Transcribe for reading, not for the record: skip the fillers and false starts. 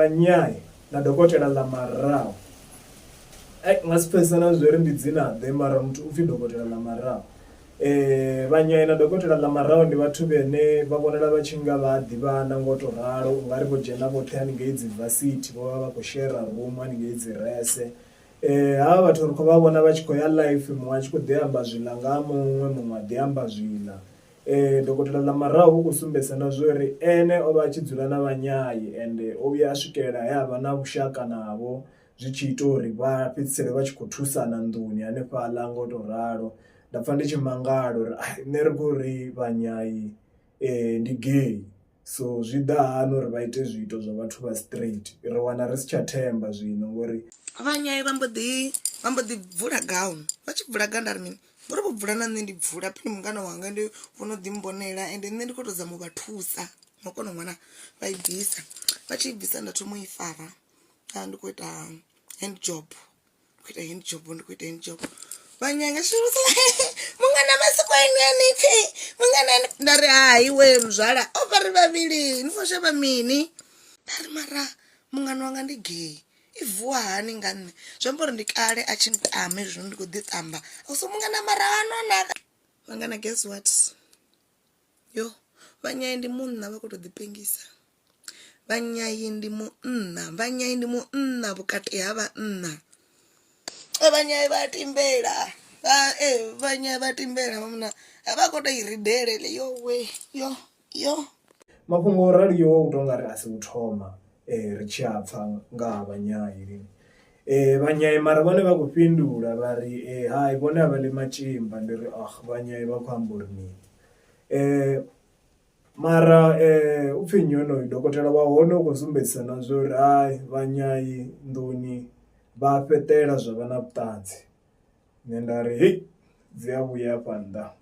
Vanyai na dokotela ḽa maraho nga si pfesesa na zwori ndi dzina ḓe mara muthu upfhi dokotela ḽa maraho. Vhanyai na dokotela ḽa maraho ndi vhathu vhane vha vhonala vha tshi nga vha ḓivhana ngo to ralo ungari vho dzhena vhoṱhe haningei dzi varsity vho vha vha khou shera room haningei dzi rese. Havha vhathu ri khou vha vhona vha tshi khou ya life muṅwe a tshi khou ḓi amba zwiḽa nga ha muṅwe a ḓi amba zwiḽa. Dokotela ḽa maraho hu khou sumbedzisa na zwori ene o vha a tshi dzula na vhanyai ende o vhuya a swikelela he a vha na vhushaka navho zwi tshi ita uri vha fhedzisele vha tshi khou thusana nḓuni hanefhaḽa ngo to ralo. Nda pfha ndi tshi mangala uri nṋe ri khou ri vhanyai ndi gay, so zwi ḓa hani uri vha ite zwiito zwa vhathu vha straight ri wana ri si tsha themba zwino ngori vhanyai vha mbo ḓi bvula gown vha tshi bvula ganda ri mini uri vho bvula na nṋe ndi bvula phini mungana wanga ndi vhono ḓi mbonela ende nṋe ndi khou tou zama u vha thusa no kona ṅwana vha i bvisa vha tshi i bvisa nda thoma u i fara ndi khou ita hand job vhanyai nga shirusa mungana masikweni ani pfhi mungana nda ri hai we mzwala o vha ri vhavhili ni khou shavha mini nda ri mara mungana wanga ndi gay i vuwa hani nga nṋe zwi amba uri ndi kale a tshi ntama zwino ndi khou ḓi tamba so mungana mara ano naka vhangana guess what yo vhanyai ndi munna vha khou tou ḓipengisa vhanyai ndi munna vhukati ha vhanna vhanyai vha timbela vhanyai vha timbela munna vha khou tou i ridele yo we yo mafhungo o raliho u tou nga ri a si u thoma ri tshi a pfha nga ha vhanyai lini. Vhanyai mara vhone vha khou fhindula vha ri hai vhone a vha ḽi matshimba ndi ri vhanyai vha khou amba uri mini. Mara upfhi nnyi honoyu dokotela wa hone u khou sumbedzisa na zwa uri hai vhanyai nḓuni vha fheṱela zwa vha na vhuṱanzi nṋe nda ri hei dzi a vhuya hafha nnḓa.